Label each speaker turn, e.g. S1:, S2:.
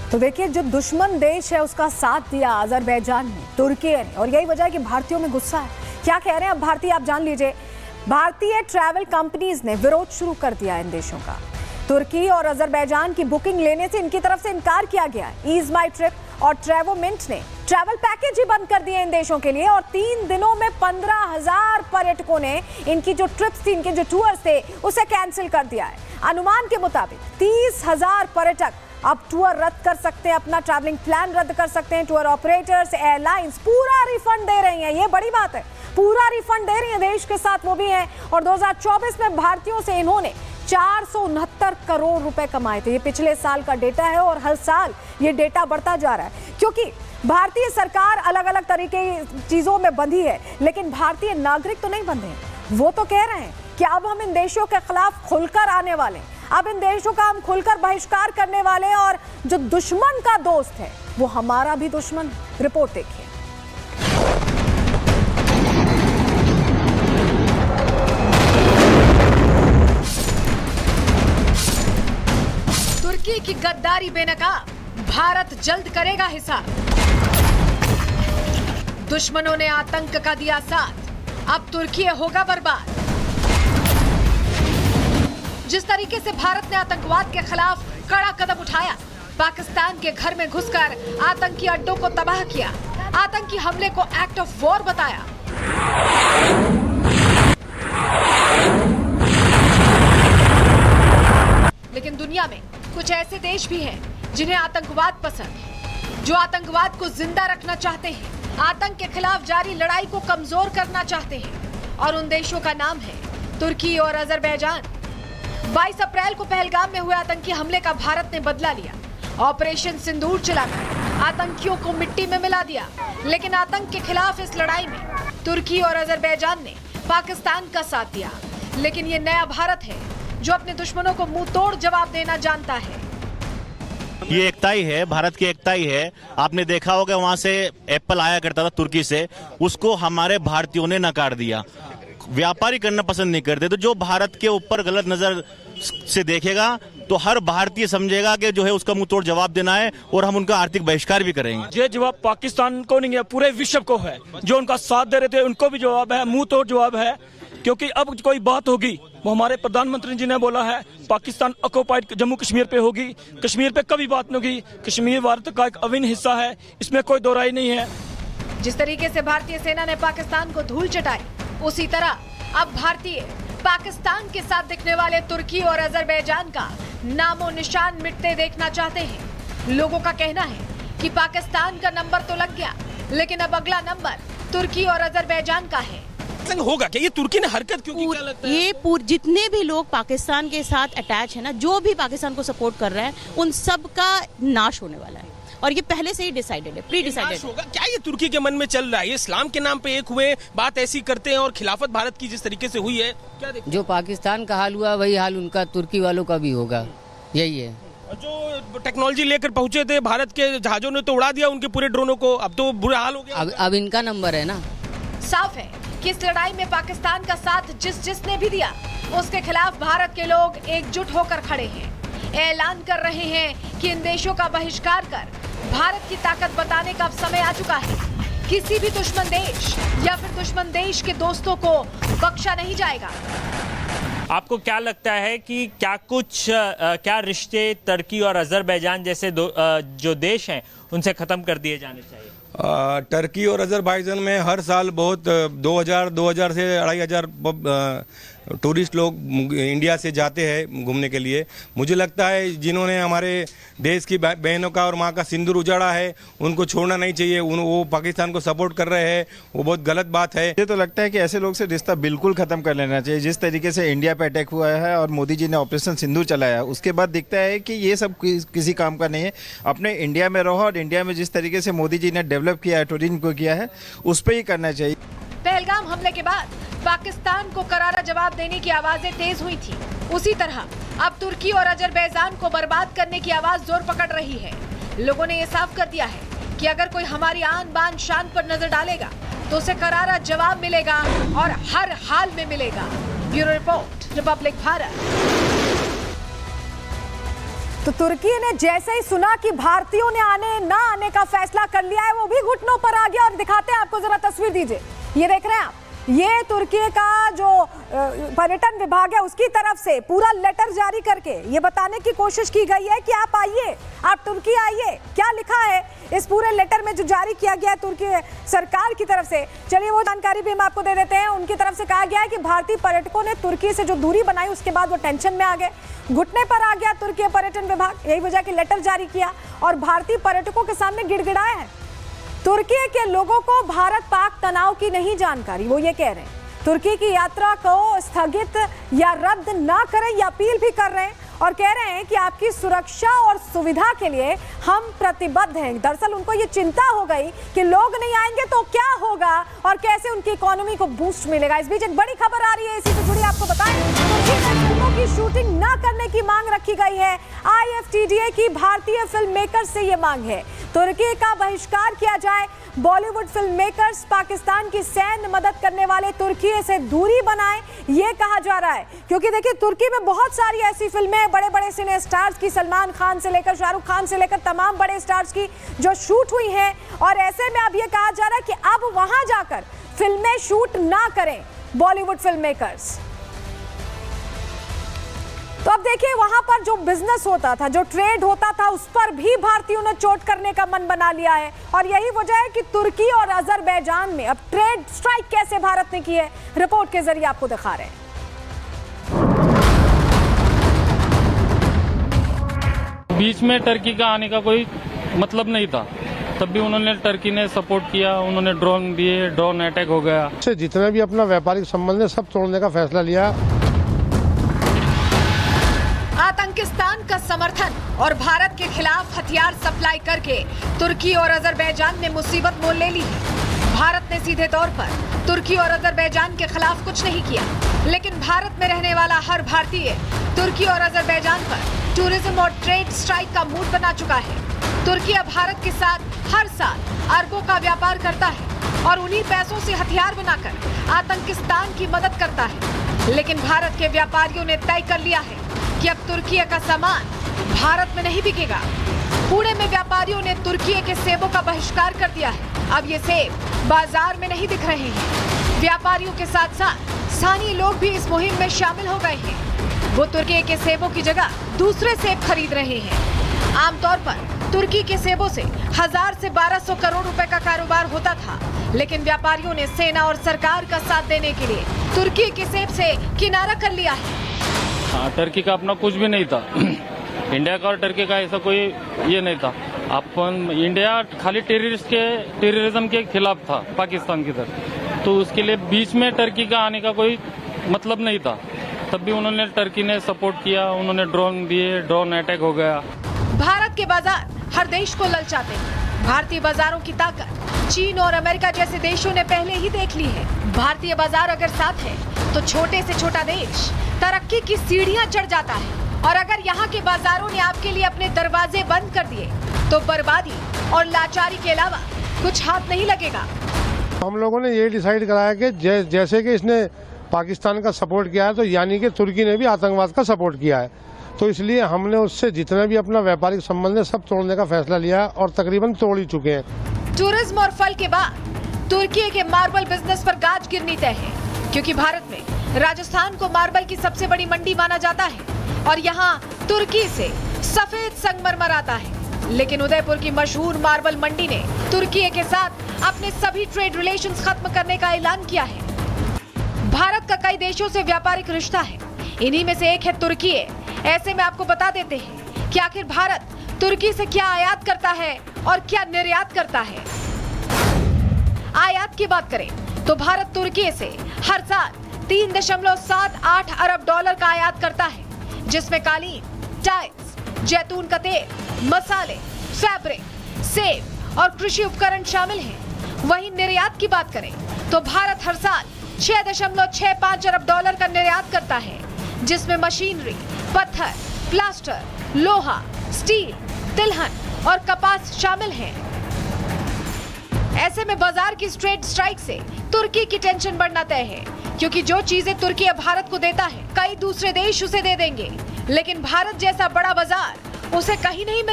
S1: तो देखिए, जो दुश्मन देश है उसका साथ दिया अजरबैजान ने, तुर्की ने, और यही वजह है कि भारतीयों में गुस्सा है। क्या कह रहे हैं अब भारतीय, आप जान लीजिए। भारतीय ट्रैवल कंपनीज ने विरोध शुरू कर दिया इन देशों का। तुर्की और अजरबैजान की बुकिंग लेने से इनकी तरफ से इनकार किया गया। ईज माई ट्रिप और ट्रैवोमिंट ने ट्रैवल पैकेज ही बंद कर दिए इन देशों के लिए, और 3 दिनों में 15,000 पर्यटकों ने इनकी जो ट्रिप्स थी, इनके जो टूर्स थे, उसे कैंसिल कर दिया है। अनुमान के मुताबिक 30,000 पर्यटक अब टूर रद्द कर सकते हैं, अपना ट्रैवलिंग प्लान रद्द कर सकते हैं। टूर ऑपरेटर्स, एयरलाइंस पूरा रिफंड दे रही हैं, ये बड़ी बात है, पूरा रिफंड दे रही है, देश के साथ वो भी हैं। और 2024 में भारतीयों से इन्होंने 469 करोड़ रुपए कमाए थे। ये पिछले साल का डेटा है और हर साल ये डेटा बढ़ता जा रहा है, क्योंकि भारतीय सरकार अलग अलग तरीके की चीजों में बंधी है, लेकिन भारतीय नागरिक तो नहीं बंधे हैं। वो तो कह रहे हैं कि अब हम इन देशों के खिलाफ खुलकर आने वाले हैं, अब इन देशों का हम खुलकर बहिष्कार करने वाले हैं, और जो दुश्मन का दोस्त है वो हमारा भी दुश्मन। रिपोर्ट देखिए। तुर्की की गद्दारी बेनकाब, भारत जल्द करेगा हिसाब। दुश्मनों ने आतंक का दिया साथ, अब तुर्की होगा बर्बाद। जिस तरीके से भारत ने आतंकवाद के खिलाफ कड़ा कदम उठाया, पाकिस्तान के घर में घुसकर आतंकी अड्डों को तबाह किया, आतंकी हमले को एक्ट ऑफ वॉर बताया, लेकिन दुनिया में कुछ ऐसे देश भी हैं जिन्हें आतंकवाद पसंद है, जो आतंकवाद को जिंदा रखना चाहते हैं, आतंक के खिलाफ जारी लड़ाई को कमजोर करना चाहते हैं, और उन देशों का नाम है तुर्की और अजरबैजान। 22 अप्रैल को पहलगाम में हुए आतंकी हमले का भारत ने बदला लिया। ऑपरेशन सिंदूर चलाकर आतंकियों को मिट्टी में मिला दिया, लेकिन आतंक के खिलाफ इस लड़ाई में तुर्की और अजरबैजान ने पाकिस्तान का साथ दिया। लेकिन ये नया भारत है जो अपने दुश्मनों को मुंह तोड़ जवाब देना जानता है।
S2: ये एकता ही है, भारत की एकता ही है। आपने देखा होगा वहां से एप्पल आया करता था तुर्की से, उसको हमारे भारतीयों ने नकार दिया। व्यापारी करना पसंद नहीं करते, तो जो भारत के ऊपर गलत नजर से देखेगा तो हर भारतीय समझेगा कि जो है उसका मुंह तोड़ जवाब देना है, और हम उनका आर्थिक बहिष्कार भी करेंगे।
S3: ये जवाब पाकिस्तान को नहीं है, पूरे विश्व को है। जो उनका साथ दे रहे थे उनको भी जवाब है, मुंह तोड़ जवाब है, क्योंकि अब कोई बात होगी, वो हमारे प्रधानमंत्री जी ने बोला है, पाकिस्तान ऑक्युपाइड जम्मू कश्मीर पे होगी, कश्मीर पे कभी बात नहीं होगी। कश्मीर भारत का एक अभिन्न हिस्सा है, इसमें कोई दो राय नहीं है।
S1: जिस तरीके से भारतीय सेना ने पाकिस्तान को धूल चटाई, उसी तरह अब भारतीय पाकिस्तान के साथ दिखने वाले तुर्की और अजरबैजान का नामो निशान मिटते देखना चाहते हैं। लोगों का कहना है कि पाकिस्तान का नंबर तो लग गया, लेकिन अब अगला नंबर तुर्की और अजरबैजान का है।
S4: होगा क्या? ये तुर्की ने हरकत क्यों की? क्या लगता है?
S5: ये जितने भी लोग पाकिस्तान के साथ अटैच है ना, जो भी पाकिस्तान को सपोर्ट कर रहे हैं, उन सब का नाश होने वाला है, और ये पहले से ही डिसाइडेड है, प्री डिसाइडेड होगा।
S4: क्या ये तुर्की के मन में चल रहा है? ये इस्लाम के नाम पे एक हुए, बात ऐसी करते हैं, और खिलाफत भारत की जिस तरीके से हुई है, क्या देखते?
S6: जो पाकिस्तान का हाल हुआ वही हाल उनका तुर्की वालों का भी होगा, यही है।
S4: जो टेक्नोलॉजी लेकर पहुंचे थे, भारत के जहाजों ने तो उड़ा दिया उनके पूरे ड्रोनों को, अब तो बुरा हाल हो गया।
S6: अब इनका नंबर है ना।
S1: साफ है कि इस लड़ाई में पाकिस्तान का साथ जिसने भी दिया, उसके खिलाफ भारत के लोग एकजुट होकर खड़े हैं, ऐलान कर रहे हैं कि इन देशों का बहिष्कार कर भारत की ताकत बताने का अब समय आ चुका है। किसी भी दुश्मन देश या फिर दुश्मन देश के दोस्तों को बख्शा नहीं जाएगा।
S7: आपको क्या लगता है कि क्या रिश्ते तुर्की और अजरबैजान जैसे जो देश हैं उनसे खत्म कर दिए जाने चाहिए?
S8: टर्की और अजरबैजान में हर साल बहुत 2000 से 2500 टूरिस्ट लोग इंडिया से जाते हैं घूमने के लिए। मुझे लगता है जिन्होंने हमारे देश की बहनों का और माँ का सिंदूर उजाड़ा है, उनको छोड़ना नहीं चाहिए। वो पाकिस्तान को सपोर्ट कर रहे हैं, वो बहुत गलत बात है।
S9: मुझे तो लगता है कि ऐसे लोग से रिश्ता बिल्कुल खत्म कर लेना चाहिए। जिस तरीके से इंडिया पे अटैक हुआ है और मोदी जी ने ऑपरेशन सिंदूर चलाया, उसके बाद दिखता है कि ये सब किसी काम का नहीं है। अपने इंडिया में रहो, और इंडिया में जिस तरीके से मोदी जी ने डेवलप किया है, टूरिज्म को किया है, उस पर ही करना चाहिए।
S1: पहलगाम हमले के बाद पाकिस्तान को करारा जवाब देने की आवाजें तेज हुई थी, उसी तरह अब तुर्की और अजरबैजान को बर्बाद करने की आवाज जोर पकड़ रही है। लोगों ने ये साफ कर दिया है कि अगर कोई हमारी आन बान शान पर नजर डालेगा तो उसे करारा जवाब मिलेगा, और हर हाल में मिलेगा। Bureau report, Republic Bharat. तो तुर्की ने जैसे ही सुना कि भारतीयों ने आने ना आने का फैसला कर लिया है, वो भी घुटनों पर आ गया। और दिखाते हैं आपको, जरा तस्वीर दीजिए, ये देख रहे हैं आप, ये तुर्की का जो पर्यटन विभाग है उसकी तरफ से पूरा लेटर जारी करके ये बताने की कोशिश की गई है कि आप आइए, आप तुर्की आइए। क्या लिखा है इस पूरे लेटर में जो जारी किया गया है तुर्की सरकार की तरफ से, चलिए वो जानकारी भी हम आपको दे देते हैं। उनकी तरफ से कहा गया है कि भारतीय पर्यटकों ने तुर्की से जो दूरी बनाई उसके बाद वो टेंशन में आ गए, घुटने पर आ गया तुर्की पर्यटन विभाग, यही वजह कि लेटर जारी किया और भारतीय पर्यटकों के सामने गिड़गिड़ाया है। तुर्की के लोगों को भारत पाक तनाव की नहीं जानकारी, वो ये कह रहे हैं तुर्की की यात्रा को स्थगित या रद्द ना करें, ये अपील भी कर रहे हैं और कह रहे हैं कि आपकी सुरक्षा और सुविधा के लिए हम प्रतिबद्ध हैं। दरअसल उनको ये चिंता हो गई कि लोग नहीं आएंगे तो क्या होगा और कैसे उनकी इकोनॉमी को बूस्ट मिलेगा। इस बीच एक बड़ी खबर आ रही है, इसी से जुड़ी आपको बताएं, तुर्की में फिल्मों की शूटिंग न करने की मांग रखी गई है। IFTDA की भारतीय फिल्म मेकर्स से ये मांग है, तुर्की का बहिष्कार किया जाए, बॉलीवुड फिल्म मेकर्स पाकिस्तान की सैन्य मदद करने वाले तुर्की से दूरी बनाएं, ये कहा जा रहा है। क्योंकि देखिए तुर्की में बहुत सारी ऐसी फिल्में बड़े बड़े सिने स्टार्स की, सलमान खान से लेकर शाहरुख खान से लेकर तमाम बड़े स्टार्स की जो शूट हुई हैं, और ऐसे में अब ये कहा जा रहा है कि अब वहां जाकर फिल्में शूट ना करें बॉलीवुड फिल्म मेकर्स। तो अब देखिए वहां पर जो बिजनेस होता था, जो ट्रेड होता था, उस पर भी भारतीयों ने चोट करने का मन बना लिया है और यही वजह है कि तुर्की और अजरबैजान में अब ट्रेड स्ट्राइक कैसे भारत ने की है, रिपोर्ट के जरिए आपको दिखा रहे हैं।
S10: बीच में टर्की का आने का कोई मतलब नहीं था, तब भी उन्होंने टर्की ने सपोर्ट किया, उन्होंने ड्रोन दिए, ड्रोन अटैक हो गया।
S11: जितने भी अपना व्यापारिक संबंध है सब तोड़ने का फैसला लिया।
S1: आतंकिस्तान का समर्थन और भारत के खिलाफ हथियार सप्लाई करके तुर्की और अजरबैजान ने मुसीबत मोल ले ली है। भारत ने सीधे तौर पर तुर्की और अजरबैजान के खिलाफ कुछ नहीं किया, लेकिन भारत में रहने वाला हर भारतीय तुर्की और अजरबैजान पर टूरिज्म और ट्रेड स्ट्राइक का मूड बना चुका है। तुर्की अब भारत के साथ हर साल अरबों का व्यापार करता है और उन्हीं पैसों से हथियार बनाकर आतंकिस्तान की मदद करता है। लेकिन भारत के व्यापारियों ने तय कर लिया है कि अब तुर्की का सामान भारत में नहीं बिकेगा। पुणे में व्यापारियों ने तुर्की के सेबों का बहिष्कार कर दिया है। अब ये सेब बाजार में नहीं दिख रहे हैं। व्यापारियों के साथ साथ स्थानीय लोग भी इस मुहिम में शामिल हो गए हैं। वो तुर्की के सेबों की जगह दूसरे सेब खरीद रहे हैं। आमतौर पर तुर्की के सेबों से 1000 से 1200 करोड़ रुपए का कारोबार होता था, लेकिन व्यापारियों ने सेना और सरकार का साथ देने के लिए तुर्की के सेब से किनारा कर लिया है।
S10: हाँ, टर्की का अपना कुछ भी नहीं था। इंडिया का और टर्की का ऐसा कोई ये नहीं था। अपन इंडिया खाली टेररिज्म के खिलाफ था पाकिस्तान की तरफ, तो उसके लिए बीच में टर्की का आने का कोई मतलब नहीं था, तब भी उन्होंने टर्की ने सपोर्ट किया, उन्होंने ड्रोन दिए, ड्रोन अटैक हो गया।
S1: भारत के बाजार हर देश को ललचाते हैं। भारतीय बाजारों की ताकत चीन और अमेरिका जैसे देशों ने पहले ही देख ली है। भारतीय बाजार अगर साथ है तो छोटे से छोटा देश तरक्की की सीढ़ियां चढ़ जाता है, और अगर यहाँ के बाजारों ने आपके लिए अपने दरवाजे बंद कर दिए तो बर्बादी और लाचारी के अलावा कुछ हाथ नहीं लगेगा।
S11: हम लोगों ने ये डिसाइड कराया कि जैसे कि इसने पाकिस्तान का सपोर्ट किया है, तो यानी कि तुर्की ने भी आतंकवाद का सपोर्ट किया है, तो इसलिए हमने उससे जितना भी अपना व्यापारिक संबंध है सब तोड़ने का फैसला लिया और तकरीबन तोड़ ही चुके हैं।
S1: टूरिज्म और फल के बाद तुर्की के मार्बल बिजनेस पर गाज गिरनी तय है, क्योंकि भारत में राजस्थान को मार्बल की सबसे बड़ी मंडी माना जाता है और यहाँ तुर्की से सफेद संगमरमर आता है। लेकिन उदयपुर की मशहूर मार्बल मंडी ने तुर्की के साथ अपने सभी ट्रेड रिलेशंस खत्म करने का ऐलान किया है। भारत का कई देशों से व्यापारिक रिश्ता है, इन्हीं में से एक है तुर्की। ऐसे में आपको बता देते हैं कि आखिर भारत तुर्की से क्या आयात करता है और क्या निर्यात करता है। आयात की बात करें तो भारत तुर्की से हर साल 3.78 अरब डॉलर का आयात करता है, जिसमें कालीन, टाइल्स, जैतून का तेल, मसाले, फैब्रिक, सेब और कृषि उपकरण शामिल हैं। वहीं निर्यात की बात करें तो भारत हर साल 6.65 अरब डॉलर का निर्यात करता है, जिसमें मशीनरी, पत्थर, प्लास्टर, लोहा, स्टील, तिलहन और कपास शामिल हैं। ऐसे में बाजार की ट्रेड स्ट्राइक से तुर्की की टेंशन बढ़ना तय है, क्योंकि जो चीजें तुर्की भारत को देता है कई दूसरे देश उसे दे देंगे। लेकिन भारत जैसा बड़ा बाजार
S12: उसे कहीं नहीं मिल